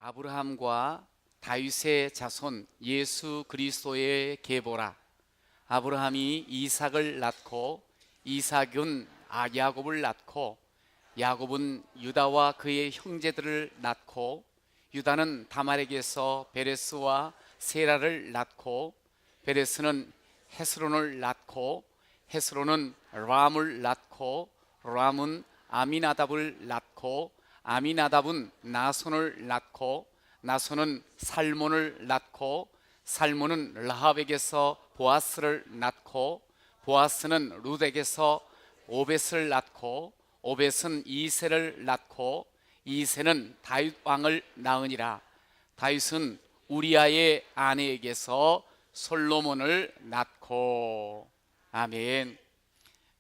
아브라함과 다윗의 자손 예수 그리스도의 계보라. 아브라함이 이삭을 낳고 이삭은 야곱을 낳고 야곱은 유다와 그의 형제들을 낳고 유다는 다말에게서 베레스와 세라를 낳고 베레스는 헤스론을 낳고 헤스론은 람을 낳고 람은 아미나답을 낳고 아미나답은 나손을 낳고 나손은 살몬을 낳고 살몬은 라합에게서 보아스를 낳고 보아스는 룻에게서 오벳을 낳고 오벳은 이새를 낳고 이새는 다윗 왕을 낳으니라. 다윗은 우리아의 아내에게서 솔로몬을 낳고. 아멘.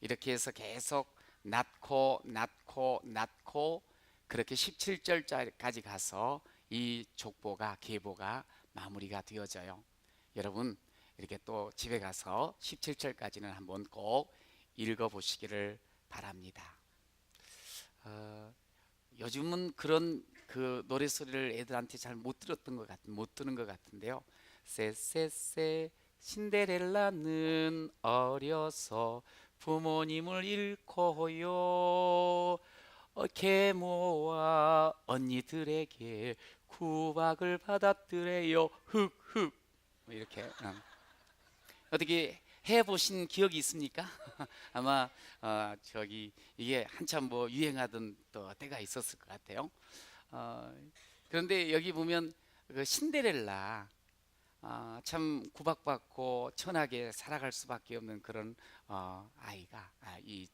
이렇게 해서 계속 낳고 그렇게 17절까지 가서 이 족보가 계보가 마무리가 되어져요. 여러분 이렇게 또 집에 가서 17절까지는 한번 꼭 읽어보시기를 바랍니다. 요즘은 그런 그 노래소리를 애들한테 잘 못 들은 것 같은데요. 쎄쎄쎄 신데렐라는 어려서 부모님을 잃고요. 계모와 언니들에게 구박을 받았더래요. 흑흑. 이렇게 어떻게 해보신 기억이 있습니까? 아마 이게 한참 뭐 유행하던 또 때가 있었을 것 같아요. 그런데 여기 보면 그 신데렐라 참 구박받고 천하게 살아갈 수밖에 없는 그런 아이가 이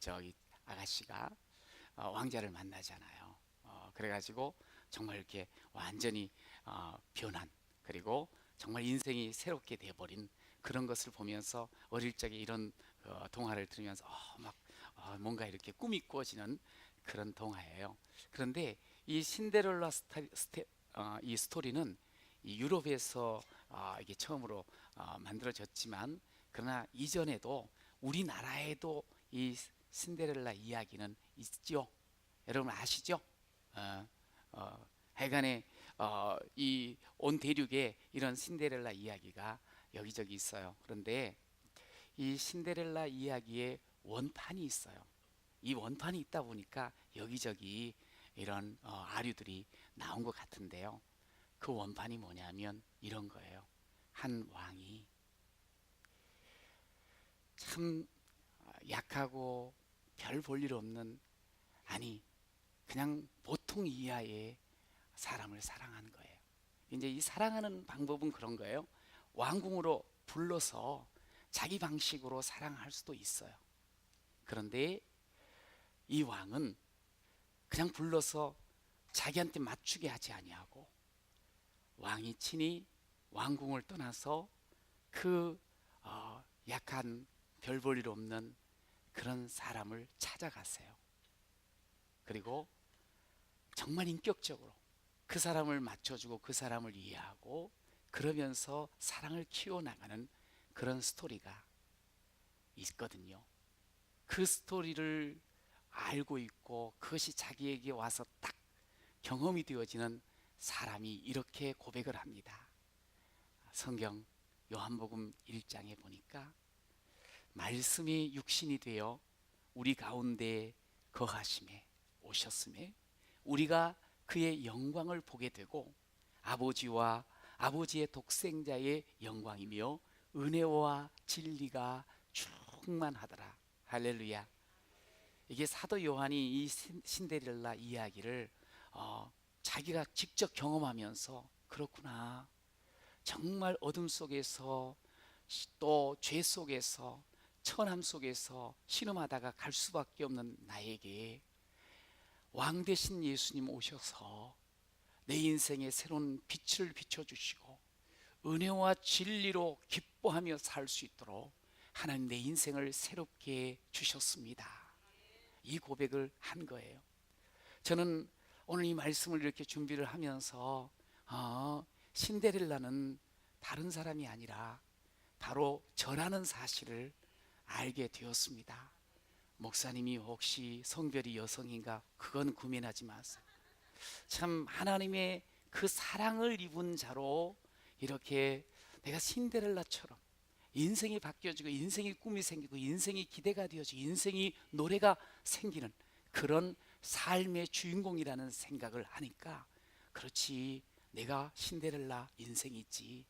아가씨가 왕자를 만나잖아요. 그래가지고 정말 이렇게 완전히 변한, 그리고 정말 인생이 새롭게 돼버린 그런 것을 보면서 어릴 적에 이런 동화를 들으면서 뭔가 이렇게 꿈이 꾸어지는 그런 동화예요. 그런데 이 신데렐라 이 스토리는 이 유럽에서 이게 처음으로 만들어졌지만, 그러나 이전에도 우리나라에도 이 신데렐라 이야기는 있죠. 여러분 아시죠? 하여간에 이 온 대륙에 이런 신데렐라 이야기가 여기저기 있어요. 그런데 이 신데렐라 이야기의 원판이 있어요. 이 원판이 있다 보니까 여기저기 이런 아류들이 나온 것 같은데요. 그 원판이 뭐냐면 이런 거예요. 한 왕이 참 약하고 별 볼 일 없는, 아니 그냥 보통 이하의 사람을 사랑한 거예요. 이제 이 사랑하는 방법은 그런 거예요. 왕궁으로 불러서 자기 방식으로 사랑할 수도 있어요. 그런데 이 왕은 그냥 불러서 자기한테 맞추게 하지 아니하고 왕이 친히 왕궁을 떠나서 그 약한 별 볼 일 없는 그런 사람을 찾아가세요. 그리고 정말 인격적으로 그 사람을 맞춰주고 그 사람을 이해하고 그러면서 사랑을 키워나가는 그런 스토리가 있거든요. 그 스토리를 알고 있고 그것이 자기에게 와서 딱 경험이 되어지는 사람이 이렇게 고백을 합니다. 성경 요한복음 1장에 보니까 말씀이 육신이 되어 우리 가운데 거하심에 오셨음에 우리가 그의 영광을 보게 되고 아버지와 아버지의 독생자의 영광이며 은혜와 진리가 충만하더라. 할렐루야. 이게 사도 요한이 이 신데렐라 이야기를 자기가 직접 경험하면서 그렇구나, 정말 어둠 속에서 또 죄 속에서 천함 속에서 신음하다가 갈 수밖에 없는 나에게 왕 되신 예수님 오셔서 내 인생에 새로운 빛을 비춰주시고 은혜와 진리로 기뻐하며 살 수 있도록 하나님 내 인생을 새롭게 주셨습니다. 이 고백을 한 거예요. 저는 오늘 이 말씀을 이렇게 준비를 하면서 신데렐라는 다른 사람이 아니라 바로 저라는 사실을 알게 되었습니다. 목사님이 혹시 성별이 여성인가 그건 고민하지 마세요. 참 하나님의 그 사랑을 입은 자로 이렇게 내가 신데렐라처럼 인생이 바뀌어지고 인생의 꿈이 생기고 인생이 기대가 되어지고 인생이 노래가 생기는 그런 삶의 주인공이라는 생각을 하니까 그렇지, 내가 신데렐라 인생이 있지.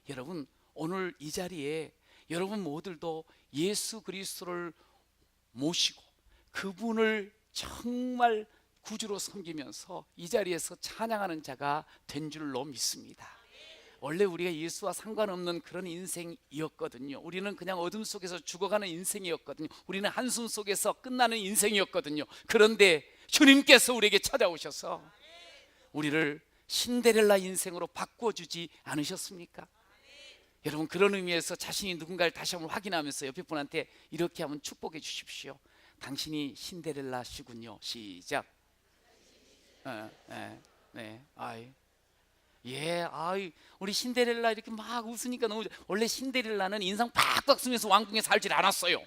여러분, 오늘 이 자리에 여러분 모두도 예수 그리스도를 모시고 그분을 정말 구주로 섬기면서 이 자리에서 찬양하는 자가 된 줄로 믿습니다. 원래 우리가 예수와 상관없는 그런 인생이었거든요. 우리는 그냥 어둠 속에서 죽어가는 인생이었거든요. 우리는 한숨 속에서 끝나는 인생이었거든요. 그런데 주님께서 우리에게 찾아오셔서 우리를 신데렐라 인생으로 바꿔주지 않으셨습니까? 여러분, 그런 의미에서 자신이 누군가를 다시 한번 확인하면서 옆에 분한테 이렇게 한번 축복해 주십시오. 당신이 신데렐라시군요. 시작. 네. 아이. 예, 아이, 우리 신데렐라 이렇게 막 웃으니까 너무 원래 신데렐라는 인상 팍팍 쓰면서 왕궁에 살질 않았어요.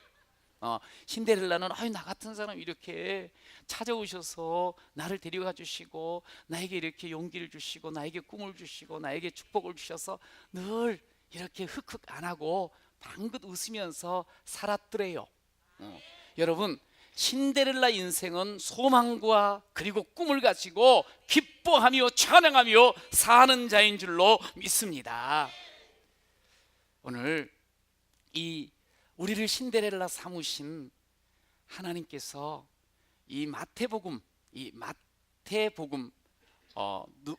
신데렐라는 나 같은 사람 이렇게 찾아오셔서 나를 데려가 주시고 나에게 이렇게 용기를 주시고 나에게 꿈을 주시고 나에게 축복을 주셔서 늘 이렇게 흑흑 안 하고 방긋 웃으면서 살았더래요. 여러분, 신데렐라 인생은 소망과 그리고 꿈을 가지고 기뻐하며 찬양하며 사는 자인 줄로 믿습니다. 오늘 이 우리를 신데렐라 삼으신 하나님께서 이 마태복음,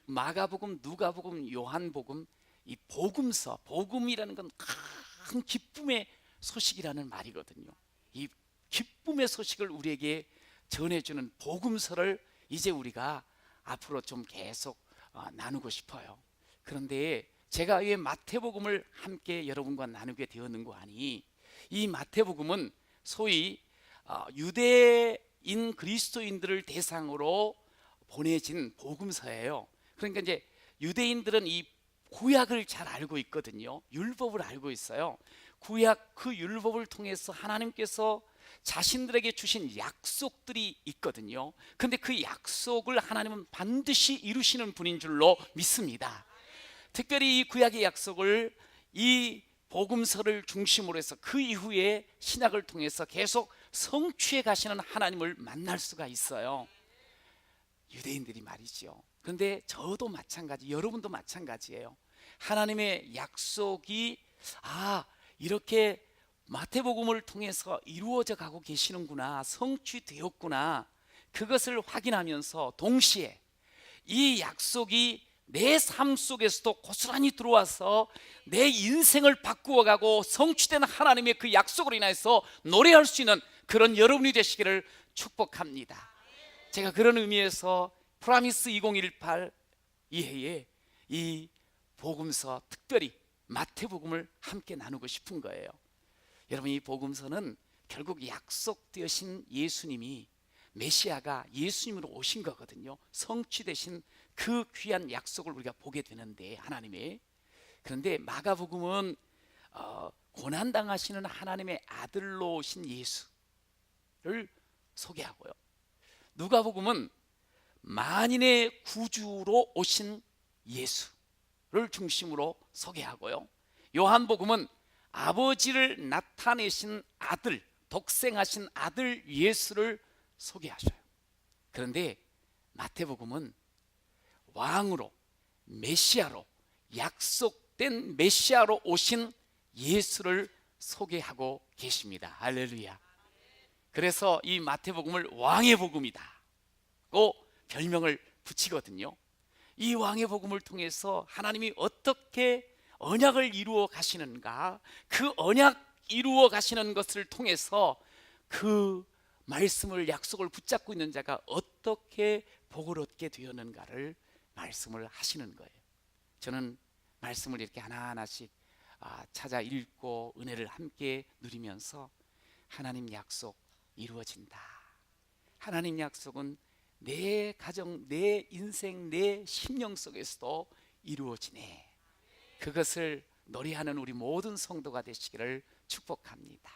마가복음, 누가복음, 요한복음, 이 복음서, 복음이라는 건 큰 기쁨의 소식이라는 말이거든요. 이 기쁨의 소식을 우리에게 전해주는 복음서를 이제 우리가 앞으로 좀 계속 나누고 싶어요. 그런데 제가 왜 마태복음을 함께 여러분과 나누게 되었는고 하니, 이 마태복음은 소위 유대인 그리스도인들을 대상으로 보내진 복음서예요. 그러니까 이제 유대인들은 이 구약을 잘 알고 있거든요. 율법을 알고 있어요. 구약, 그 율법을 통해서 하나님께서 자신들에게 주신 약속들이 있거든요. 그런데 그 약속을 하나님은 반드시 이루시는 분인 줄로 믿습니다. 특별히 이 구약의 약속을 이 복음서를 중심으로 해서 그 이후에 신약을 통해서 계속 성취해 가시는 하나님을 만날 수가 있어요. 유대인들이 말이죠. 그런데 저도 마찬가지, 여러분도 마찬가지예요. 하나님의 약속이 이렇게 마태복음을 통해서 이루어져 가고 계시는구나, 성취되었구나, 그것을 확인하면서 동시에 이 약속이 내 삶 속에서도 고스란히 들어와서 내 인생을 바꾸어가고 성취된 하나님의 그 약속으로 인해서 노래할 수 있는 그런 여러분이 되시기를 축복합니다. 제가 그런 의미에서 프라미스 2018 이해에 이 복음서, 특별히 마태복음을 함께 나누고 싶은 거예요. 여러분, 이 복음서는 결국 약속되신 예수님이, 메시아가 예수님으로 오신 거거든요. 성취되신 그 귀한 약속을 우리가 보게 되는데, 하나님의. 그런데 마가복음은 고난당하시는 하나님의 아들로 오신 예수를 소개하고요. 누가복음은 만인의 구주로 오신 예수를 중심으로 소개하고요. 요한복음은 아버지를 나타내신 아들, 독생하신 아들 예수를 소개하셔요. 그런데 마태복음은 왕으로, 메시아로, 약속된 메시아로 오신 예수를 소개하고 계십니다. 할렐루야. 그래서 이 마태복음을 왕의 복음이다고 별명을 붙이거든요. 이 왕의 복음을 통해서 하나님이 어떻게 언약을 이루어 가시는가, 그 언약 이루어 가시는 것을 통해서 그 말씀을, 약속을 붙잡고 있는 자가 어떻게 복을 얻게 되었는가를 말씀을 하시는 거예요. 저는 말씀을 이렇게 하나하나씩 찾아 읽고 은혜를 함께 누리면서 하나님 약속 이루어진다, 하나님 약속은 내 가정, 내 인생, 내 심령 속에서도 이루어지네, 그것을 노래하는 우리 모든 성도가 되시기를 축복합니다.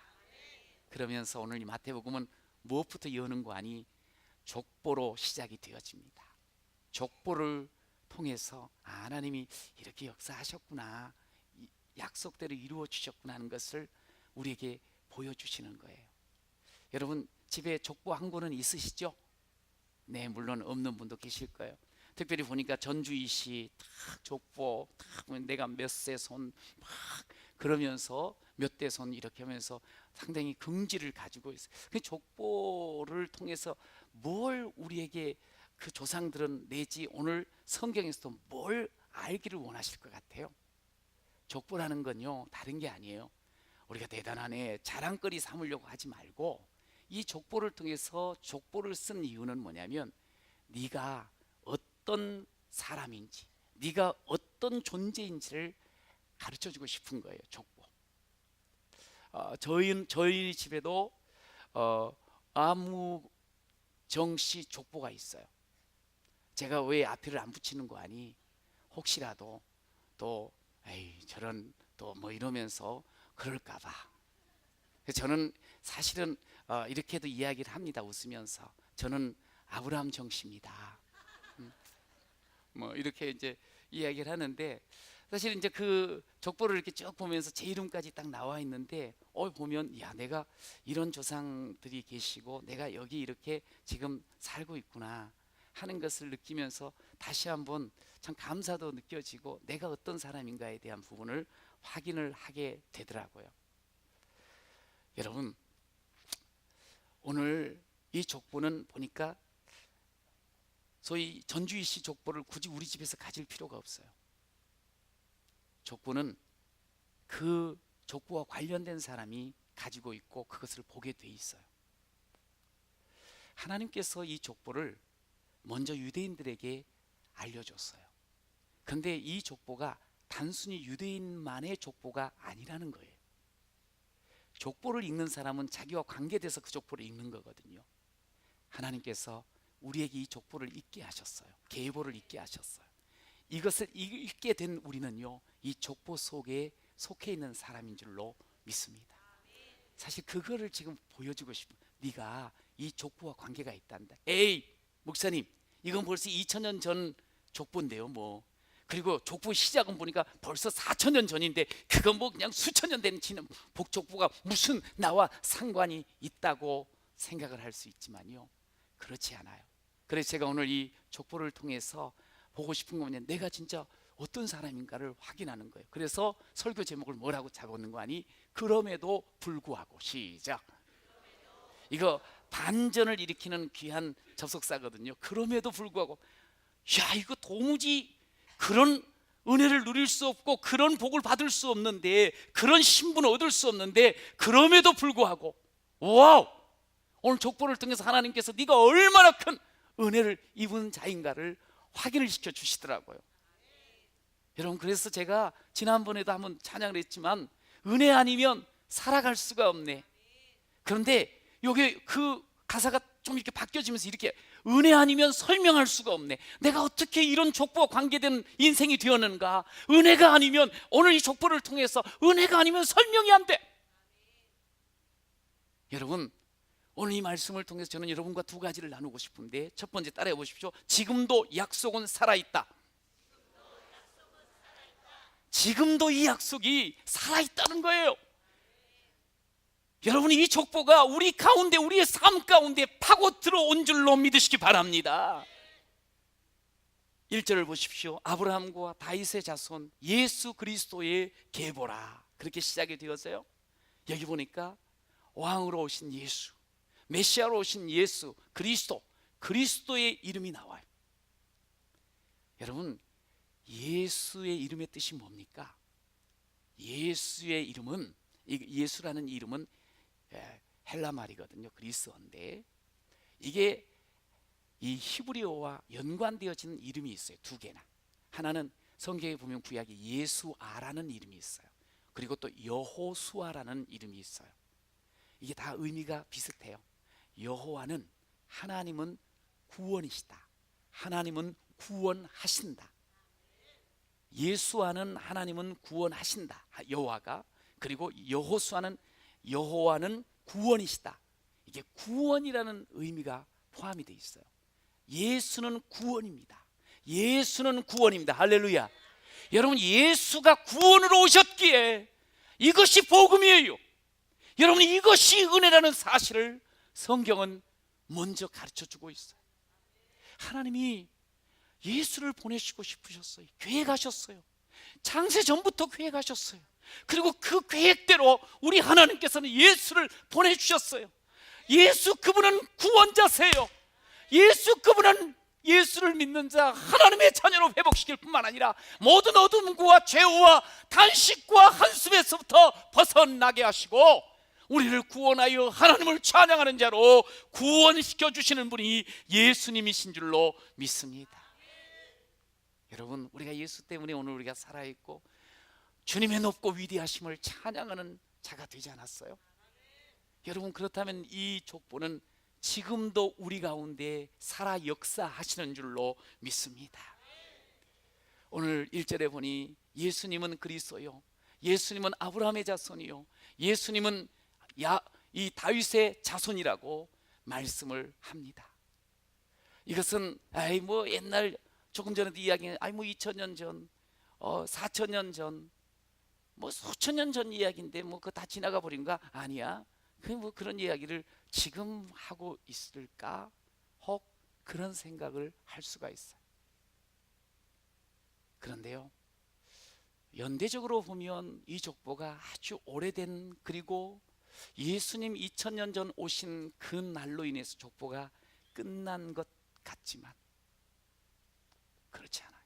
그러면서 오늘 이 마태복음은 무엇부터 여는 거 아니 족보로 시작이 되어집니다. 족보를 통해서 하나님이 이렇게 역사하셨구나, 약속대로 이루어 주셨구나 하는 것을 우리에게 보여주시는 거예요. 여러분 집에 족보 한 권은 있으시죠? 네, 물론 없는 분도 계실 거예요. 특별히 보니까 전주희 씨 탁 족보 탁 내가 몇 세 손 막 그러면서 몇 대 손 이렇게 하면서 상당히 긍지를 가지고 있어요. 그 족보를 통해서 뭘 우리에게 그 조상들은 내지 오늘 성경에서도 뭘 알기를 원하실 것 같아요? 족보라는 건요 다른 게 아니에요. 우리가 대단하네 자랑거리 삼으려고 하지 말고, 이 족보를 통해서 족보를 쓴 이유는 뭐냐면 네가 어떤 사람인지, 네가 어떤 존재인지를 가르쳐주고 싶은 거예요. 족보. 저희 집에도 아무정씨 족보가 있어요. 제가 왜 앞에를 안 붙이는 거 아니? 혹시라도 또 에이 저런 또 뭐 이러면서 그럴까봐. 저는 사실은 이렇게도 이야기를 합니다. 웃으면서 저는 아브라함 정씨입니다. 뭐 이렇게 이제 이야기를 하는데, 사실 이제 그 족보를 이렇게 쭉 보면서 제 이름까지 딱 나와 있는데 보면 야 내가 이런 조상들이 계시고 내가 여기 이렇게 지금 살고 있구나 하는 것을 느끼면서 다시 한번 참 감사도 느껴지고 내가 어떤 사람인가에 대한 부분을 확인을 하게 되더라고요. 여러분 오늘 이 족보는 보니까 소위 전주희 씨 족보를 굳이 우리 집에서 가질 필요가 없어요. 족보는 그 족보와 관련된 사람이 가지고 있고 그것을 보게 돼 있어요. 하나님께서 이 족보를 먼저 유대인들에게 알려줬어요. 근데 이 족보가 단순히 유대인만의 족보가 아니라는 거예요. 족보를 읽는 사람은 자기와 관계돼서 그 족보를 읽는 거거든요. 하나님께서 우리에게 이 족보를 읽게 하셨어요. 계보를 읽게 하셨어요. 이것을 읽게 된 우리는요 이 족보 속에 속해 있는 사람인 줄로 믿습니다. 사실 그거를 지금 보여주고 싶은, 네가 이 족보와 관계가 있단다. 에이 목사님 이건 벌써 2000년 전 족보인데요 뭐, 그리고 족보 시작은 보니까 벌써 4000년 전인데 그건 뭐 그냥 수천 년 된 지는 복족보가 무슨 나와 상관이 있다고 생각을 할 수 있지만요 그렇지 않아요. 그래서 제가 오늘 이 족보를 통해서 보고 싶은 건 뭐냐면 내가 진짜 어떤 사람인가를 확인하는 거예요. 그래서 설교 제목을 뭐라고 잡았는 거 아니? 그럼에도 불구하고. 시작. 이거 반전을 일으키는 귀한 접속사거든요. 그럼에도 불구하고. 야 이거 도무지 그런 은혜를 누릴 수 없고 그런 복을 받을 수 없는데, 그런 신분을 얻을 수 없는데 그럼에도 불구하고 와우, 오늘 족보를 통해서 하나님께서 네가 얼마나 큰 은혜를 입은 자인가를 확인을 시켜 주시더라고요. 여러분 그래서 제가 지난번에도 한번 찬양을 했지만 은혜 아니면 살아갈 수가 없네. 그런데 여기 그 가사가 좀 이렇게 바뀌어지면서 이렇게 은혜 아니면 설명할 수가 없네. 내가 어떻게 이런 족보와 관계된 인생이 되었는가. 은혜가 아니면, 오늘 이 족보를 통해서 은혜가 아니면 설명이 안 돼. 여러분 오늘 이 말씀을 통해서 저는 여러분과 두 가지를 나누고 싶은데, 첫 번째 따라해 보십시오. 지금도 약속은 살아있다. 지금도 이 약속이 살아있다는 거예요. 여러분이 이 족보가 우리 가운데, 우리의 삶 가운데 파고 들어온 줄로 믿으시기 바랍니다. 1절을 보십시오. 아브라함과 다윗의 자손 예수 그리스도의 계보라, 그렇게 시작이 되었어요. 여기 보니까 왕으로 오신 예수, 메시아로 오신 예수 그리스도, 그리스도의 이름이 나와요. 여러분 예수의 이름의 뜻이 뭡니까? 예수의 이름은, 예수라는 이름은 헬라 말이거든요. 그리스어인데 이게 이 히브리어와 연관되어지는 이름이 있어요. 두 개나. 하나는 성경에 보면 구약에 예수아라는 이름이 있어요. 그리고 또 여호수아라는 이름이 있어요. 이게 다 의미가 비슷해요. 여호와는 하나님은 구원이시다. 하나님은 구원하신다. 예수와는 하나님은 구원하신다. 여호와가. 그리고 여호와는 구원이시다. 이게 구원이라는 의미가 포함이 되어 있어요. 예수는 구원입니다. 예수는 구원입니다. 할렐루야. 여러분, 예수가 구원으로 오셨기에 이것이 복음이에요. 여러분, 이것이 은혜라는 사실을 성경은 먼저 가르쳐주고 있어요. 하나님이 예수를 보내시고 싶으셨어요. 계획하셨어요. 창세 전부터 계획하셨어요. 그리고 그 계획대로 우리 하나님께서는 예수를 보내주셨어요. 예수 그분은 구원자세요. 예수 그분은 예수를 믿는 자 하나님의 자녀로 회복시킬 뿐만 아니라 모든 어둠과 죄와 단식과 한숨에서부터 벗어나게 하시고 우리를 구원하여 하나님을 찬양하는 자로 구원시켜 주시는 분이 예수님이신 줄로 믿습니다. 여러분, 우리가 예수 때문에 오늘 우리가 살아있고 주님의 높고 위대하심을 찬양하는 자가 되지 않았어요? 여러분, 그렇다면 이 족보는 지금도 우리 가운데 살아 역사하시는 줄로 믿습니다. 오늘 1절에 보니 예수님은 그리스도요, 예수님은 아브라함의 자손이요, 예수님은 이 다윗의 자손이라고 말씀을 합니다. 이것은 뭐 옛날 조금 전에도 이야기한 2000년 전, 4000년 전, 뭐 수천 년 전 이야기인데 뭐 그거 다 지나가 버린가? 아니야. 뭐 그런 이야기를 지금 하고 있을까? 혹 그런 생각을 할 수가 있어요. 그런데요, 연대적으로 보면 이 족보가 아주 오래된, 그리고 예수님 2000년 전 오신 그 날로 인해서 족보가 끝난 것 같지만 그렇지 않아요.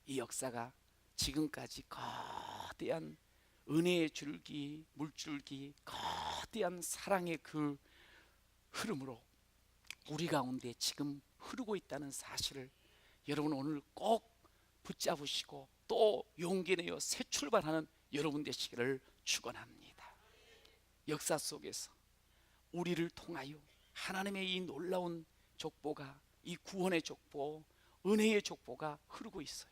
이 역사가 지금까지 거대한 은혜의 줄기, 물줄기, 거대한 사랑의 그 흐름으로 우리 가운데 지금 흐르고 있다는 사실을 여러분 오늘 꼭 붙잡으시고 또 용기 내어 새 출발하는 여러분 되시기를 축원합니다. 역사 속에서 우리를 통하여 하나님의 이 놀라운 족보가, 이 구원의 족보, 은혜의 족보가 흐르고 있어요.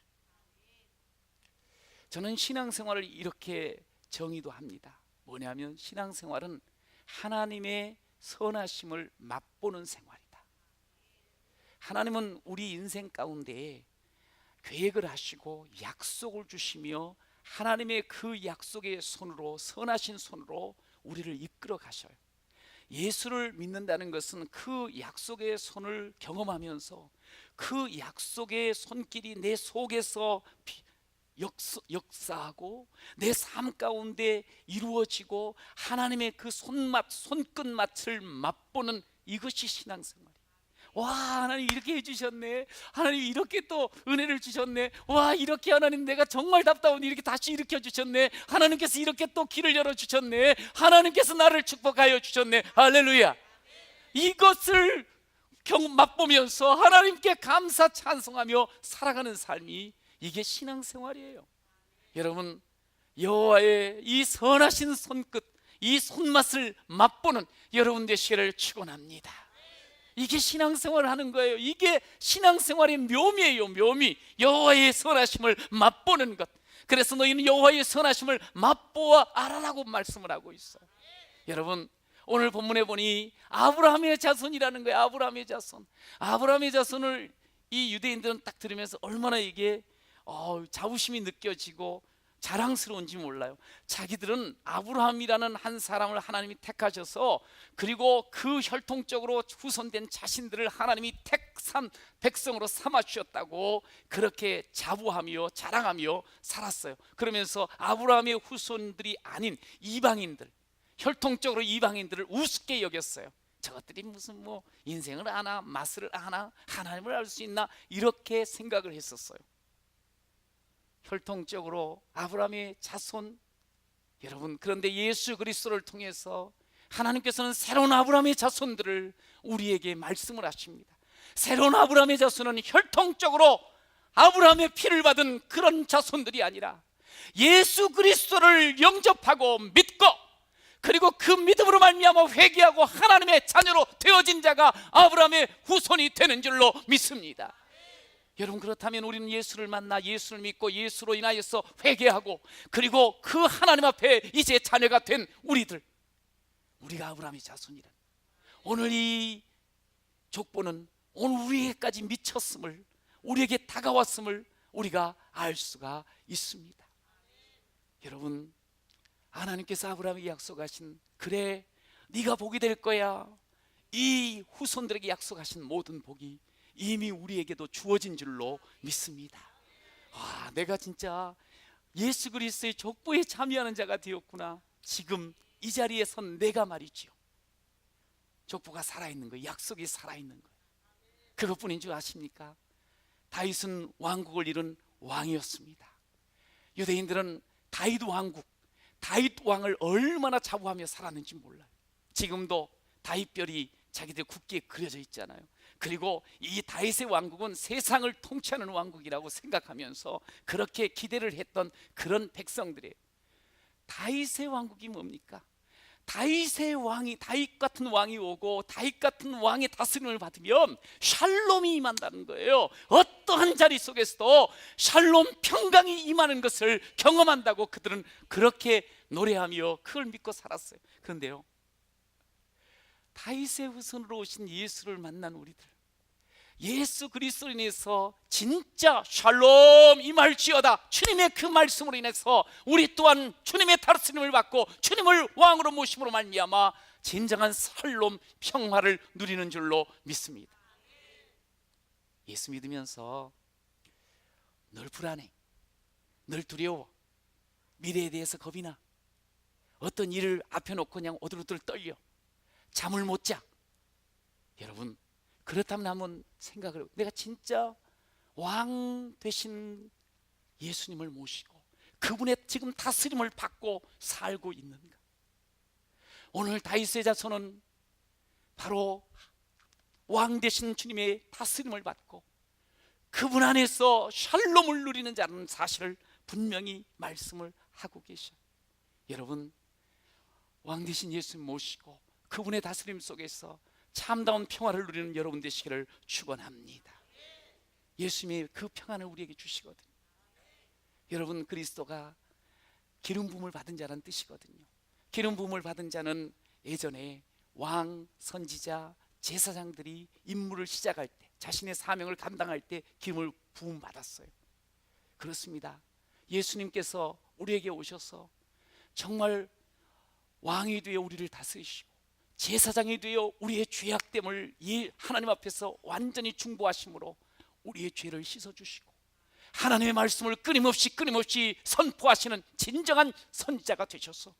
저는 신앙생활을 이렇게 정의도 합니다. 뭐냐면 신앙생활은 하나님의 선하심을 맛보는 생활이다. 하나님은 우리 인생 가운데 계획을 하시고 약속을 주시며 하나님의 그 약속의 손으로, 선하신 손으로 우리를 이끌어 가셔요. 예수를 믿는다는 것은 그 약속의 손을 경험하면서 그 약속의 손길이 내 속에서 역사하고 내 삶 가운데 이루어지고 하나님의 그 손끝맛을 맛보는, 이것이 신앙생활이에요. 와, 하나님 이렇게 해주셨네, 하나님 이렇게 또 은혜를 주셨네, 와, 이렇게 하나님 내가 정말 답답한데 이렇게 다시 일으켜 주셨네, 하나님께서 이렇게 또 길을 열어주셨네, 하나님께서 나를 축복하여 주셨네, 할렐루야. 이것을 맛보면서 하나님께 감사 찬송하며 살아가는 삶이, 이게 신앙생활이에요. 여러분, 여호와의 이 선하신 손끝, 이 손맛을 맛보는 여러분 되시기를 축원합니다. 이게 신앙생활을 하는 거예요. 이게 신앙생활의 묘미예요. 묘미, 여호와의 선하심을 맛보는 것. 그래서 너희는 여호와의 선하심을 맛보아 알아라고 말씀을 하고 있어요. 여러분, 오늘 본문에 보니 아브라함의 자손이라는 거예요. 아브라함의 자손. 아브라함의 자손을 이 유대인들은 딱 들으면서 얼마나 이게 자부심이 느껴지고 자랑스러운지 몰라요. 자기들은 아브라함이라는 한 사람을 하나님이 택하셔서, 그리고 그 혈통적으로 후손된 자신들을 하나님이 택한 백성으로 삼아 주셨다고 그렇게 자부하며 자랑하며 살았어요. 그러면서 아브라함의 후손들이 아닌 이방인들, 혈통적으로 이방인들을 우습게 여겼어요. 저것들이 무슨 뭐 인생을 아나, 맛을 아나, 하나님을 알 수 있나, 이렇게 생각을 했었어요. 혈통적으로 아브라함의 자손, 여러분, 그런데 예수 그리스도를 통해서 하나님께서는 새로운 아브라함의 자손들을 우리에게 말씀을 하십니다. 새로운 아브라함의 자손은 혈통적으로 아브라함의 피를 받은 그런 자손들이 아니라 예수 그리스도를 영접하고 믿고, 그리고 그 믿음으로 말미암아 회개하고 하나님의 자녀로 되어진 자가 아브라함의 후손이 되는 줄로 믿습니다. 여러분, 그렇다면 우리는 예수를 만나 예수를 믿고 예수로 인하여서 회개하고, 그리고 그 하나님 앞에 이제 자녀가 된 우리들, 우리가 아브라함의 자손이라. 오늘 이 족보는 오늘 우리에게까지 미쳤음을 우리에게 다가왔음을 우리가 알 수가 있습니다. 여러분, 하나님께서 아브라함에게 약속하신, 그래 네가 복이 될 거야, 이 후손들에게 약속하신 모든 복이 이미 우리에게도 주어진 줄로 믿습니다. 내가 진짜 예수 그리스도의 족보에 참여하는 자가 되었구나. 지금 이 자리에 선 내가 말이지요, 족보가 살아있는 거예요. 약속이 살아있는 거예요. 그것뿐인 줄 아십니까? 다윗은 왕국을 이룬 왕이었습니다. 유대인들은 다윗 왕국, 다윗 왕을 얼마나 자부하며 살았는지 몰라요. 지금도 다윗별이 자기들 국기에 그려져 있잖아요. 그리고 이 다윗의 왕국은 세상을 통치하는 왕국이라고 생각하면서 그렇게 기대를 했던 그런 백성들이에요. 다윗의 왕국이 뭡니까? 다윗의 왕이, 다윗 같은 왕이 오고 다윗 같은 왕의 다스림을 받으면 샬롬이 임한다는 거예요. 어떠한 자리 속에서도 샬롬 평강이 임하는 것을 경험한다고 그들은 그렇게 노래하며 그걸 믿고 살았어요. 그런데요, 다윗의 후손으로 오신 예수를 만난 우리들, 예수 그리스도로 인해서 진짜 샬롬 임할지어다, 주님의 그 말씀으로 인해서 우리 또한 주님의 다스림을 받고 주님을 왕으로 모심으로 말미암아 진정한 샬롬 평화를 누리는 줄로 믿습니다. 예수 믿으면서 늘 불안해, 늘 두려워, 미래에 대해서 겁이 나, 어떤 일을 앞에 놓고 그냥 오들오들 떨려, 잠을 못 자. 여러분, 그렇다면 한번 생각을 해요. 내가 진짜 왕 되신 예수님을 모시고 그분의 지금 다스림을 받고 살고 있는가? 오늘 다윗의 자손은 바로 왕 되신 주님의 다스림을 받고 그분 안에서 샬롬을 누리는 자라는 사실을 분명히 말씀을 하고 계셔요. 여러분, 왕 되신 예수님 모시고 그분의 다스림 속에서 참다운 평화를 누리는 여러분 되시기를 축원합니다. 예수님이 그 평안을 우리에게 주시거든요. 여러분, 그리스도가 기름 부음을 받은 자라는 뜻이거든요. 기름 부음을 받은 자는 예전에 왕, 선지자, 제사장들이 임무를 시작할 때, 자신의 사명을 감당할 때 기름을 부음 받았어요. 그렇습니다. 예수님께서 우리에게 오셔서 정말 왕이 되어 우리를 다스리시고 제사장이 되어 우리의 죄악됨을 하나님 앞에서 완전히 중보하심으로 우리의 죄를 씻어주시고 하나님의 말씀을 끊임없이 선포하시는 진정한 선지자가 되셔서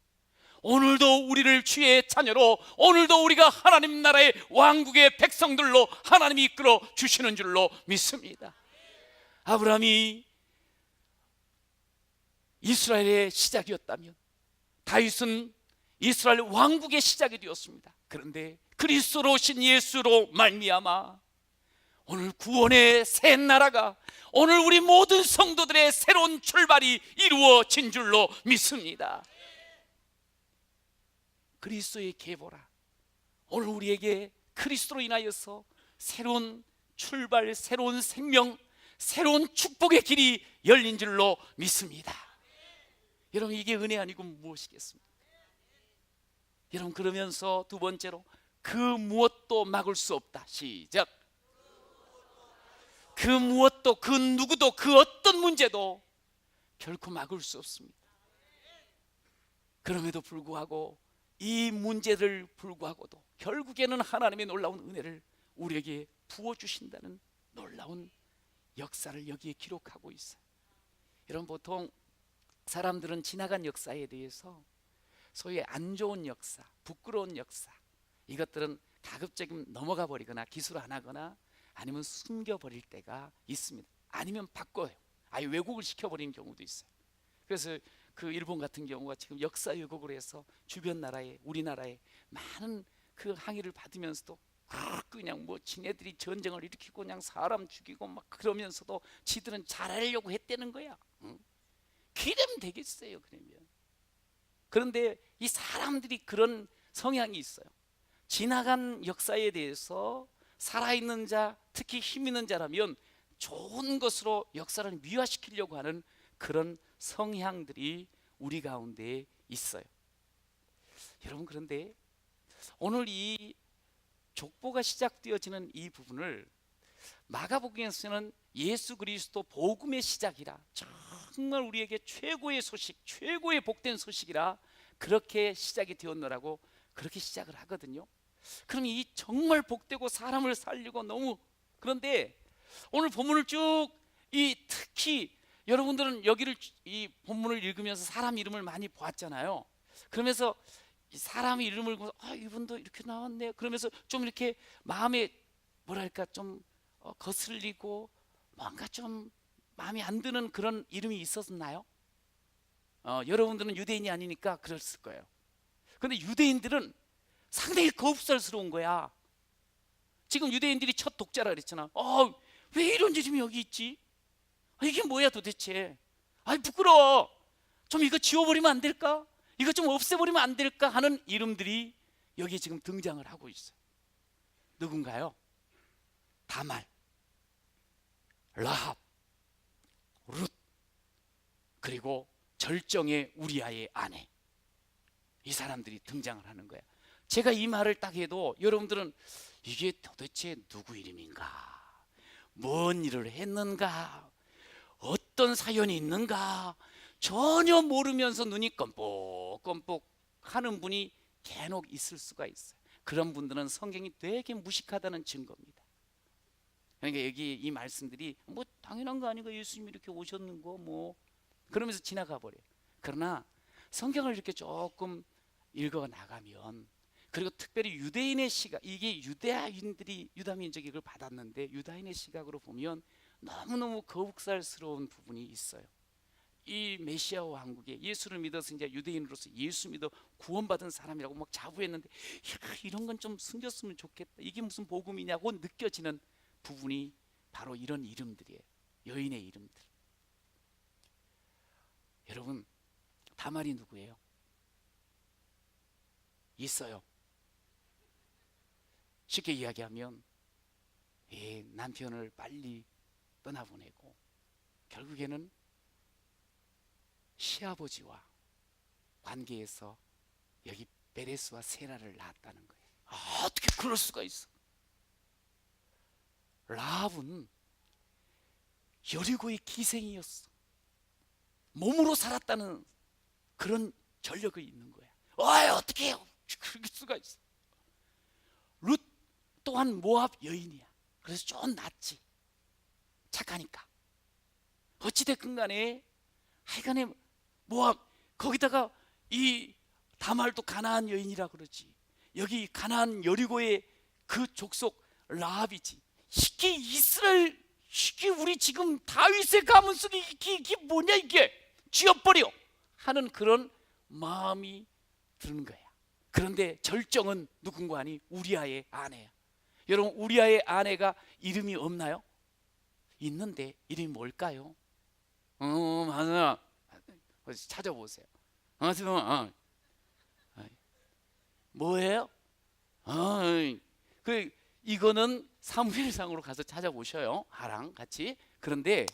오늘도 우리를 주의 자녀로, 오늘도 우리가 하나님 나라의 왕국의 백성들로 하나님이 이끌어 주시는 줄로 믿습니다. 아브라함이 이스라엘의 시작이었다면 다윗은 이스라엘 왕국의 시작이 되었습니다. 그런데 그리스도로 오신 예수로 말미암아 오늘 구원의 새 나라가, 오늘 우리 모든 성도들의 새로운 출발이 이루어진 줄로 믿습니다. 그리스도의 계보라, 오늘 우리에게 그리스도로 인하여서 새로운 출발, 새로운 생명, 새로운 축복의 길이 열린 줄로 믿습니다. 여러분, 이게 은혜 아니고 무엇이겠습니까? 여러분, 그러면서 두 번째로 그 무엇도 막을 수 없다. 시작. 그 무엇도, 그 누구도, 그 어떤 문제도 결코 막을 수 없습니다. 그럼에도 불구하고 이 문제를 불구하고도 결국에는 하나님의 놀라운 은혜를 우리에게 부어주신다는 놀라운 역사를 여기에 기록하고 있어요. 여러분, 보통 사람들은 지나간 역사에 대해서 소위 안 좋은 역사, 부끄러운 역사, 이것들은 가급적이면 넘어가 버리거나 기술 안 하거나 아니면 숨겨버릴 때가 있습니다. 아니면 바꿔요. 아예 왜곡을 시켜버리는 경우도 있어요. 그래서 그 일본 같은 경우가 지금 역사 왜곡을 해서 주변 나라에, 우리나라에 많은 그 항의를 받으면서도 그냥 뭐 지네들이 전쟁을 일으키고 그냥 사람 죽이고 막 그러면서도 지들은 잘하려고 했다는 거야. 그러면 되겠어요, 그러면. 그런데 이 사람들이 그런 성향이 있어요. 지나간 역사에 대해서 살아있는 자, 특히 힘 있는 자라면 좋은 것으로 역사를 미화시키려고 하는 그런 성향들이 우리 가운데 있어요. 여러분, 그런데 오늘 이 족보가 시작되어지는 이 부분을 마가복음에서는 예수 그리스도 복음의 시작이라, 정말 우리에게 최고의 소식, 최고의 복된 소식이라 그렇게 시작이 되었노라고 그렇게 시작을 하거든요. 그럼 이 정말 복되고 사람을 살리고 너무, 그런데 오늘 본문을 쭉 특히 여러분들은 여기를 이 본문을 읽으면서 사람 이름을 많이 보았잖아요. 그러면서 이 사람 이름을 보면서 이분도 이렇게 나왔네. 그러면서 좀 이렇게 마음에 뭐랄까 좀 거슬리고 뭔가 좀 마음에 안 드는 그런 이름이 있었나요? 여러분들은 유대인이 아니니까 그랬을 거예요. 근데 유대인들은 상당히 거북살스러운 거야. 지금 유대인들이 첫 독자라 그랬잖아. 왜 이런 이름이 여기 있지? 이게 뭐야 도대체? 부끄러워. 좀 이거 지워버리면 안 될까? 이거 좀 없애버리면 안 될까 하는 이름들이 여기에 지금 등장을 하고 있어요. 누군가요? 다말, 라합, 룻, 그리고 절정의 우리아의 아내, 이 사람들이 등장을 하는 거야. 제가 이 말을 딱 해도 여러분들은 이게 도대체 누구 이름인가? 뭔 일을 했는가? 어떤 사연이 있는가? 전혀 모르면서 눈이 껌뻑껌뻑 하는 분이 간혹 있을 수가 있어요. 그런 분들은 성경이 되게 무식하다는 증거입니다. 그러니까 여기 이 말씀들이 뭐 당연한 거 아니고 예수님이 이렇게 오셨는 거 뭐 그러면서 지나가 버려요. 그러나 성경을 이렇게 조금 읽어 나가면, 그리고 특별히 유대인의 시각, 이게 유대인들이 유다민족이 이걸 받았는데 유다인의 시각으로 보면 너무너무 거북살스러운 부분이 있어요. 이 메시아 왕국에 예수를 믿어서 이제 유대인으로서 예수 믿어 구원받은 사람이라고 막 자부했는데, 이런 건 좀 숨겼으면 좋겠다, 이게 무슨 복음이냐고 느껴지는 부분이 바로 이런 이름들이에요. 여인의 이름들. 여러분, 다말이 누구예요? 있어요. 쉽게 이야기하면 남편을 빨리 떠나보내고 결국에는 시아버지와 관계에서 여기 베레스와 세라를 낳았다는 거예요. 어떻게 그럴 수가 있어? 라합은 여리고의 기생이었어. 몸으로 살았다는 그런 전력이 있는 거야. 어떻게 해요? 그럴 수가 있어. 룻 또한 모압 여인이야. 그래서 좀 낫지. 착하니까. 어찌됐건 간에 하여간에 모압, 거기다가 이 다말도 가나안 여인이라 그러지. 여기 가나안 여리고의 그 족속 라합이지. 이게 이스라엘, 이게 우리 지금 다윗의 가문 속에 이게 뭐냐, 이게 쥐어버려 하는 그런 마음이 드는 거야. 그런데 절정은 누군가 하니 우리아의 아내야. 여러분, 우리아의 아내가 이름이 없나요? 있는데 이름이 뭘까요? 맞아. 찾아보세요. 뭐예요? 이거는 사무엘상으로 가서 찾아보셔요. 하랑 같이. 그런데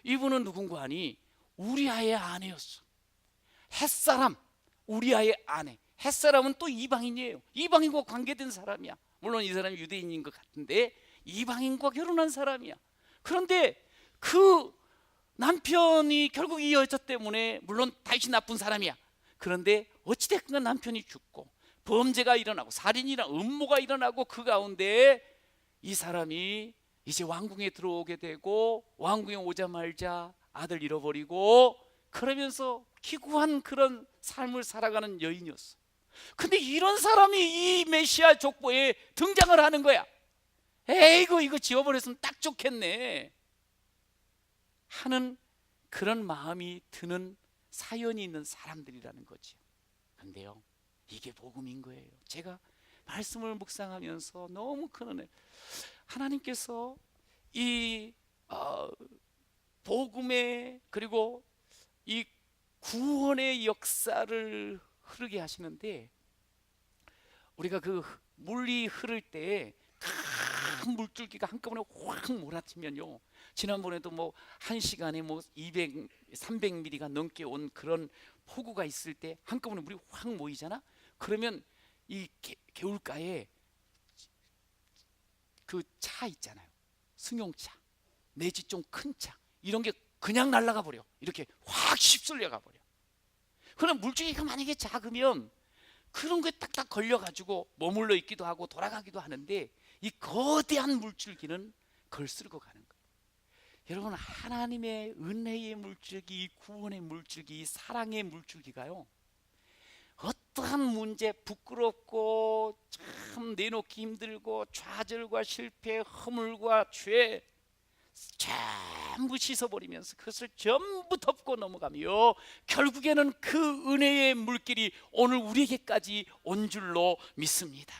이분은 누군가 하니 우리아의 아내였어. 햇사람, 우리아의 아내. 햇사람은 또 이방인이에요. 이방인과 관계된 사람이야. 물론 이 사람이 유대인인 것 같은데 이방인과 결혼한 사람이야. 그런데 그 남편이 결국 이 여자 때문에, 물론 다윗이 나쁜 사람이야. 그런데 어찌됐건 남편이 죽고 범죄가 일어나고 살인이나 음모가 일어나고 그 가운데 이 사람이 이제 왕궁에 들어오게 되고, 왕궁에 오자마자 아들 잃어버리고 그러면서 기구한 그런 삶을 살아가는 여인이었어. 근데 이런 사람이 이 메시아 족보에 등장을 하는 거야. 에이구, 이거 지워버렸으면 딱 좋겠네 하는 그런 마음이 드는 사연이 있는 사람들이라는 거죠. 근데요, 이게 복음인 거예요. 제가 말씀을 묵상하면서 너무 큰 은혜, 하나님께서 이 복음의, 그리고 이 구원의 역사를 흐르게 하시는데, 우리가 그 물이 흐를 때 큰 물줄기가 한꺼번에 확 몰아치면요, 지난번에도 뭐 1시간에 뭐 200, 300ml가 넘게 온 그런 폭우가 있을 때 한꺼번에 물이 확 모이잖아. 그러면 이 개울가에 그 차 있잖아요. 승용차 내지 좀 큰 차 이런 게 그냥 날아가 버려. 이렇게 확 휩쓸려가 버려. 그럼 물줄기가 만약에 작으면 그런 거에 딱딱 걸려가지고 머물러 있기도 하고 돌아가기도 하는데, 이 거대한 물줄기는 걸쓸고 가는 거예요. 여러분, 하나님의 은혜의 물줄기, 구원의 물줄기, 사랑의 물줄기가요, 어떠한 문제, 부끄럽고 참 내놓기 힘들고 좌절과 실패, 허물과 죄 전부 씻어버리면서 그것을 전부 덮고 넘어가며 결국에는 그 은혜의 물길이 오늘 우리에게까지 온 줄로 믿습니다.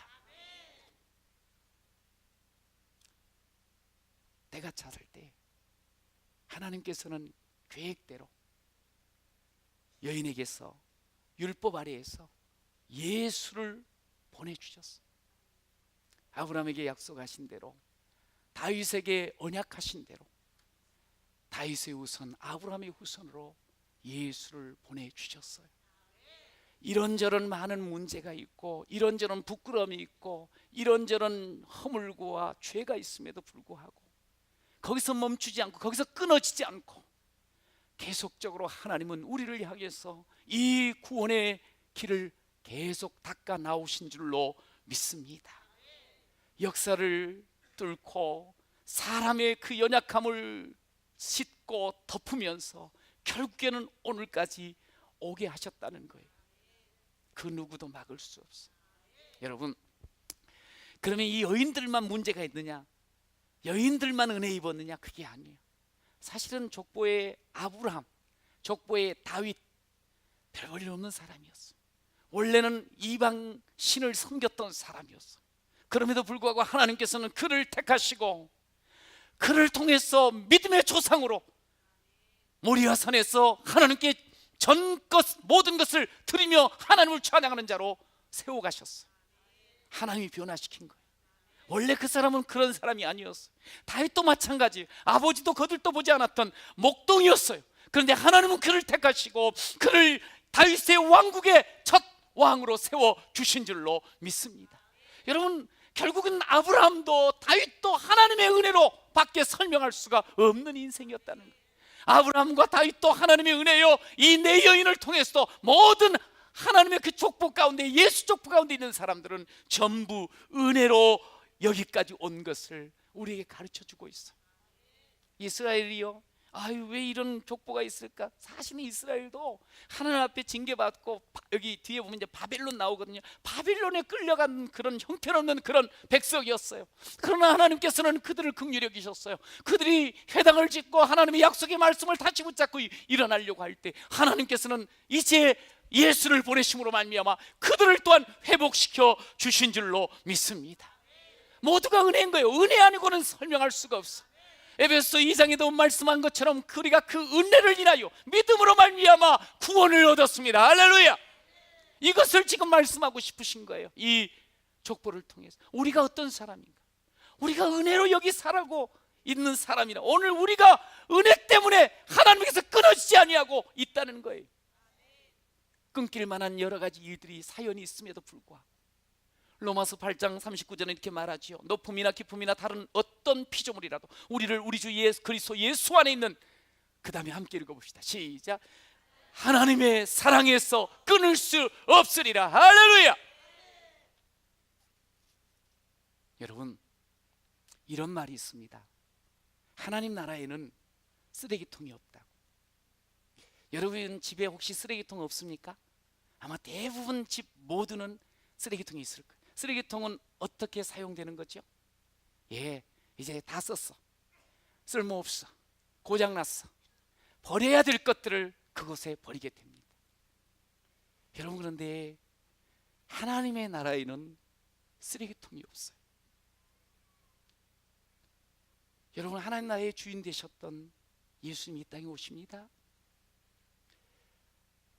때가 찼을 때 하나님께서는 계획대로 여인에게서, 율법 아래에서 예수를 보내주셨어요. 아브라함에게 약속하신 대로, 다윗에게 언약하신 대로 다윗의 후손, 아브라함의 후손으로 예수를 보내주셨어요. 이런저런 많은 문제가 있고, 이런저런 부끄러움이 있고, 이런저런 허물과 죄가 있음에도 불구하고 거기서 멈추지 않고, 거기서 끊어지지 않고 계속적으로 하나님은 우리를 향해서 이 구원의 길을 계속 닦아 나오신 줄로 믿습니다. 역사를 뚫고 사람의 그 연약함을 씻고 덮으면서 결국에는 오늘까지 오게 하셨다는 거예요. 그 누구도 막을 수 없어요. 여러분, 그러면 이 여인들만 문제가 있느냐, 여인들만 은혜 입었느냐? 그게 아니에요. 사실은 족보의 아브라함, 족보의 다윗, 별 볼일 없는 사람이었어요. 원래는 이방 신을 섬겼던 사람이었어요. 그럼에도 불구하고 하나님께서는 그를 택하시고 그를 통해서 믿음의 조상으로 모리아 산에서 하나님께 모든 것을 드리며 하나님을 찬양하는 자로 세워가셨어요. 하나님이 변화시킨 거예요. 원래 그 사람은 그런 사람이 아니었어요. 다윗도 마찬가지, 아버지도 거들떠 보지 않았던 목동이었어요. 그런데 하나님은 그를 택하시고 그를 다윗의 왕국의 첫 왕으로 세워주신 줄로 믿습니다. 여러분, 결국은 아브라함도 다윗도 하나님의 은혜로 밖에 설명할 수가 없는 인생이었다는 거예요. 아브라함과 다윗도 하나님의 은혜요, 이 네 여인을 통해서 모든 하나님의 그 족보 가운데, 예수 족보 가운데 있는 사람들은 전부 은혜로 여기까지 온 것을 우리에게 가르쳐주고 있어요. 이스라엘이요, 아유 왜 이런 족보가 있을까? 사실은 이스라엘도 하나님 앞에 징계받고, 여기 뒤에 보면 이제 바벨론 나오거든요. 바벨론에 끌려간 그런 형편없는 그런 백성이었어요. 그러나 하나님께서는 그들을 긍휼히 여기셨어요. 그들이 회당을 짓고 하나님의 약속의 말씀을 다시 붙잡고 일어나려고 할 때 하나님께서는 이제 예수를 보내심으로 말미암아 그들을 또한 회복시켜 주신 줄로 믿습니다. 모두가 은혜인 거예요. 은혜 아니고는 설명할 수가 없어. 에베소 2장에도 말씀한 것처럼 우리가 그 은혜를 인하여 믿음으로 말미암아 구원을 얻었습니다. 할렐루야. 이것을 지금 말씀하고 싶으신 거예요. 이 족보를 통해서 우리가 어떤 사람인가, 우리가 은혜로 여기 살아고 있는 사람이라, 오늘 우리가 은혜 때문에 하나님께서 끊어지지 아니하고 있다는 거예요. 끊길 만한 여러 가지 일들이, 사연이 있음에도 불구하고 로마서 8장 39절에 이렇게 말하지요. 높음이나 깊음이나 다른 어떤 피조물이라도 우리를 우리 주 그리스도 예수 안에 있는, 그 다음에 함께 읽어봅시다. 시작. 하나님의 사랑에서 끊을 수 없으리라. 할렐루야. 여러분, 이런 말이 있습니다. 하나님 나라에는 쓰레기통이 없다고. 여러분 집에 혹시 쓰레기통 없습니까? 아마 대부분 집 모두는 쓰레기통이 있을 거예요. 쓰레기통은 어떻게 사용되는 거죠? 예, 이제 다 썼어, 쓸모없어, 고장났어, 버려야 될 것들을 그곳에 버리게 됩니다. 여러분, 그런데 하나님의 나라에는 쓰레기통이 없어요. 여러분, 하나님 나라의 주인 되셨던 예수님이 이 땅에 오십니다.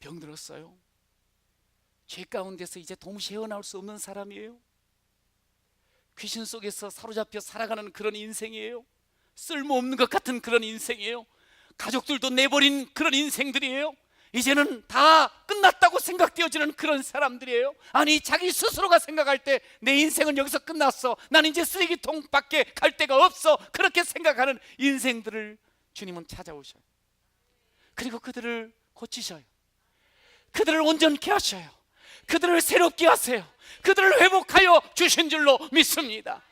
병들었어요. 죄 가운데서 이제 도무지 헤어나올 수 없는 사람이에요. 귀신 속에서 사로잡혀 살아가는 그런 인생이에요. 쓸모없는 것 같은 그런 인생이에요. 가족들도 내버린 그런 인생들이에요. 이제는 다 끝났다고 생각되어지는 그런 사람들이에요. 아니, 자기 스스로가 생각할 때 내 인생은 여기서 끝났어, 난 이제 쓰레기통밖에 갈 데가 없어, 그렇게 생각하는 인생들을 주님은 찾아오셔요. 그리고 그들을 고치셔요. 그들을 온전케 하셔요. 그들을 새롭게 하세요. 그들을 회복하여 주신 줄로 믿습니다.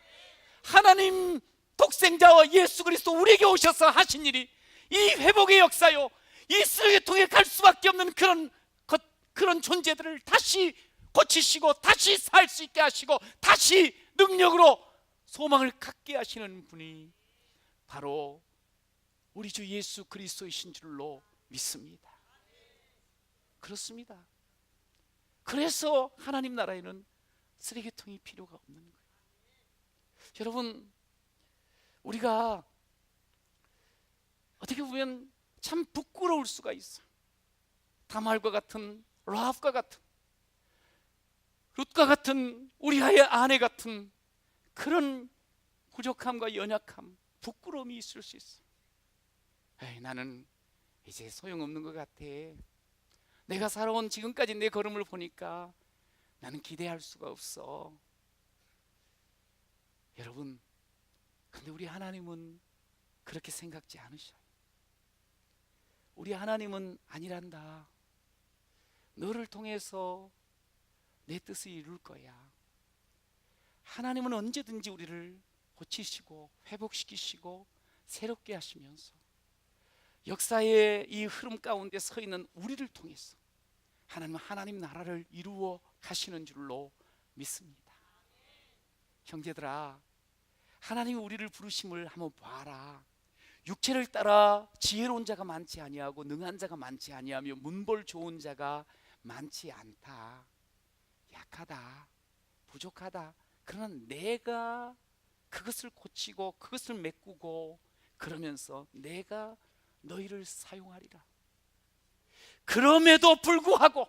하나님 독생자와 예수 그리스도 우리에게 오셔서 하신 일이 이 회복의 역사요, 이 쓰레기통에 갈 수밖에 없는 그런 존재들을 다시 고치시고 다시 살 수 있게 하시고 다시 능력으로 소망을 갖게 하시는 분이 바로 우리 주 예수 그리스도이신 줄로 믿습니다. 그렇습니다. 그래서 하나님 나라에는 쓰레기통이 필요가 없는 거예요. 여러분, 우리가 어떻게 보면 참 부끄러울 수가 있어요. 다말과 같은, 라합과 같은, 룻과 같은, 우리의 아내 같은 그런 부족함과 연약함, 부끄러움이 있을 수 있어요. 에이, 나는 이제 소용없는 것 같아. 내가 살아온 지금까지 내 걸음을 보니까 나는 기대할 수가 없어. 여러분, 근데 우리 하나님은 그렇게 생각지 않으셔요. 우리 하나님은 아니란다. 너를 통해서 내 뜻을 이룰 거야. 하나님은 언제든지 우리를 고치시고 회복시키시고 새롭게 하시면서 역사의 이 흐름 가운데 서 있는 우리를 통해서 하나님은 하나님 나라를 이루어 가시는 줄로 믿습니다. 형제들아, 하나님이 우리를 부르심을 한번 봐라. 육체를 따라 지혜로운 자가 많지 아니하고 능한 자가 많지 아니하며 문벌 좋은 자가 많지 않다. 약하다, 부족하다. 그러나 내가 그것을 고치고 그것을 메꾸고 그러면서 내가 너희를 사용하리라. 그럼에도 불구하고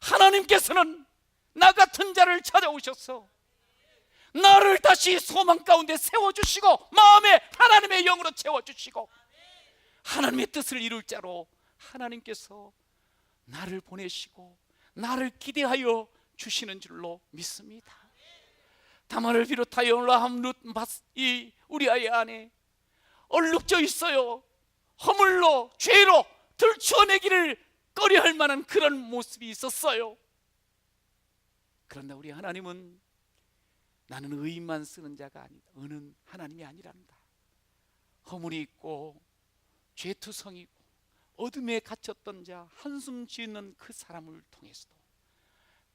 하나님께서는 나 같은 자를 찾아오셔서 나를 다시 소망 가운데 세워주시고 마음에 하나님의 영으로 채워주시고 하나님의 뜻을 이룰 자로 하나님께서 나를 보내시고 나를 기대하여 주시는 줄로 믿습니다. 다말을 비롯하여 라합, 룻, 이 우리 아이 안에 얼룩져 있어요. 허물로 죄로 들추어내기를 꺼려할 만한 그런 모습이 있었어요. 그런데 우리 하나님은 나는 의인만 쓰는 자가 아니다, 어는 하나님이 아니란다. 허물이 있고 죄투성이 있고 어둠에 갇혔던 자, 한숨 짓는 그 사람을 통해서도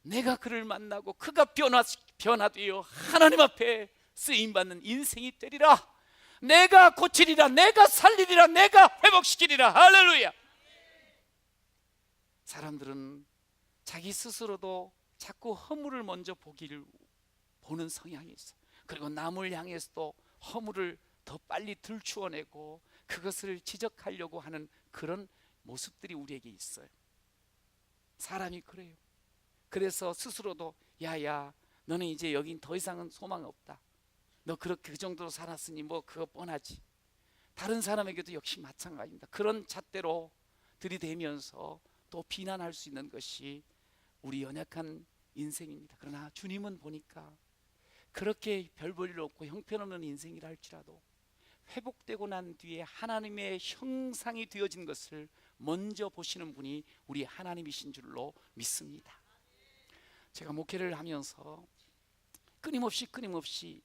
내가 그를 만나고 그가 변화되어 하나님 앞에 쓰임받는 인생이 되리라. 내가 고치리라, 내가 살리리라, 내가 회복시키리라. 할렐루야. 사람들은 자기 스스로도 자꾸 허물을 먼저 보는 성향이 있어요. 그리고 남을 향해서도 허물을 더 빨리 들추어내고 그것을 지적하려고 하는 그런 모습들이 우리에게 있어요. 사람이 그래요. 그래서 스스로도 야야, 너는 이제 여긴 더 이상은 소망 없다. 너 그렇게 그 정도로 살았으니 뭐 그거 뻔하지. 다른 사람에게도 역시 마찬가지입니다. 그런 잣대로 들이대면서 또 비난할 수 있는 것이 우리 연약한 인생입니다. 그러나 주님은 보니까 그렇게 별 볼 일 없고 형편없는 인생이라 할지라도 회복되고 난 뒤에 하나님의 형상이 되어진 것을 먼저 보시는 분이 우리 하나님이신 줄로 믿습니다. 제가 목회를 하면서 끊임없이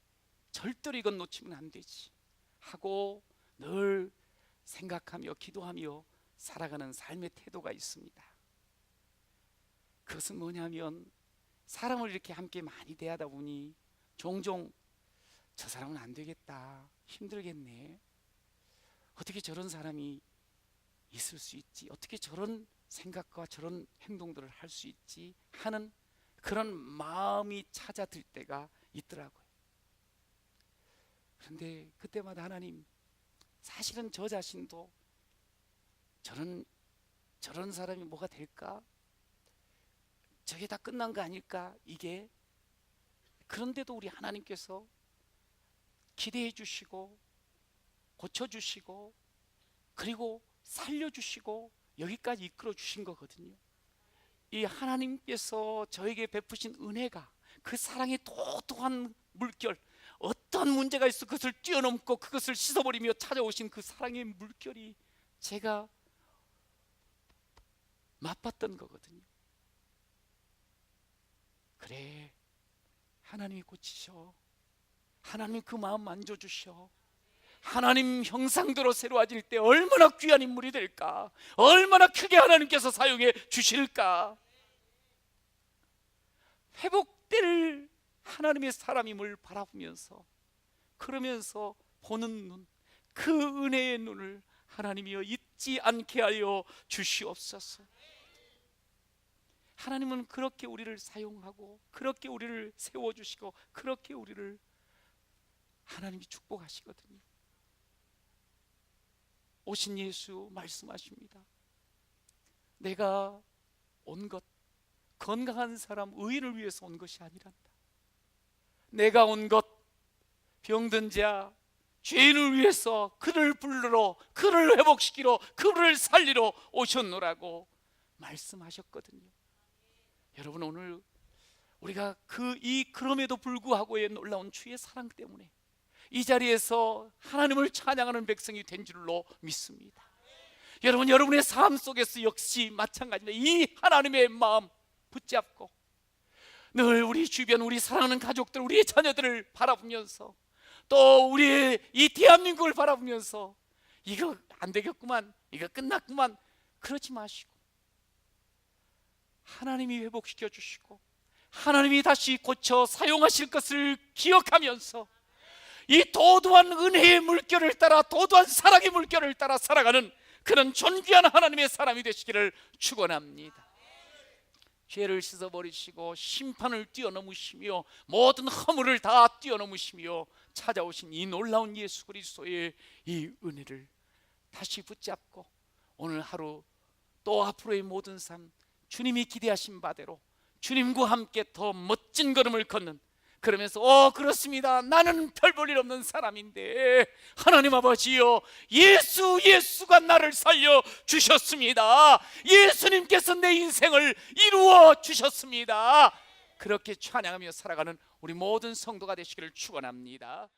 절대로 이건 놓치면 안 되지 하고 늘 생각하며 기도하며 살아가는 삶의 태도가 있습니다. 그것은 뭐냐면 사람을 이렇게 함께 많이 대하다 보니 종종 저 사람은 안 되겠다, 힘들겠네, 어떻게 저런 사람이 있을 수 있지, 어떻게 저런 생각과 저런 행동들을 할 수 있지 하는 그런 마음이 찾아들 때가 있더라고요. 그런데 그때마다 하나님, 사실은 저 자신도 저런 사람이 뭐가 될까? 저게 다 끝난 거 아닐까? 이게. 그런데도 우리 하나님께서 기대해 주시고 고쳐주시고 그리고 살려주시고 여기까지 이끌어 주신 거거든요. 이 하나님께서 저에게 베푸신 은혜가, 그 사랑의 도도한 물결, 어떤 문제가 있어 그것을 뛰어넘고 그것을 씻어버리며 찾아오신 그 사랑의 물결이 제가 맛봤던 거거든요. 그래, 하나님이 고치셔. 하나님이 그 마음 만져주셔. 하나님 형상대로 새로워질 때 얼마나 귀한 인물이 될까, 얼마나 크게 하나님께서 사용해 주실까. 회복될 하나님의 사람임을 바라보면서, 그러면서 보는 눈, 그 은혜의 눈을 하나님이여 잊지 않게 하여 주시옵소서. 하나님은 그렇게 우리를 사용하고, 그렇게 우리를 세워주시고, 그렇게 우리를 하나님이 축복하시거든요. 오신 예수 말씀하십니다. 내가 온 것, 건강한 사람, 의인을 위해서 온 것이 아니란다. 내가 온 것, 병든 자, 죄인을 위해서 그를 부르러, 그를 회복시키러, 그를 살리러 오셨노라고 말씀하셨거든요. 여러분, 오늘 우리가 그럼에도 불구하고의 놀라운 주의 사랑 때문에 이 자리에서 하나님을 찬양하는 백성이 된 줄로 믿습니다. 여러분, 여러분의 삶 속에서 역시 마찬가지입니다. 이 하나님의 마음 붙잡고 늘 우리 주변, 우리 사랑하는 가족들, 우리의 자녀들을 바라보면서, 또 우리의 이 대한민국을 바라보면서 이거 안 되겠구만, 이거 끝났구만, 그러지 마시고 하나님이 회복시켜 주시고 하나님이 다시 고쳐 사용하실 것을 기억하면서 이 도도한 은혜의 물결을 따라, 도도한 사랑의 물결을 따라 살아가는 그런 존귀한 하나님의 사람이 되시기를 축원합니다. 죄를 씻어버리시고 심판을 뛰어넘으시며 모든 허물을 다 뛰어넘으시며 찾아오신 이 놀라운 예수 그리스도의 이 은혜를 다시 붙잡고 오늘 하루, 또 앞으로의 모든 삶, 주님이 기대하신 바대로 주님과 함께 더 멋진 걸음을 걷는, 그러면서 그렇습니다, 나는 별 볼 일 없는 사람인데 하나님 아버지여, 예수가 나를 살려 주셨습니다. 예수님께서 내 인생을 이루어 주셨습니다. 그렇게 찬양하며 살아가는 우리 모든 성도가 되시기를 축원합니다.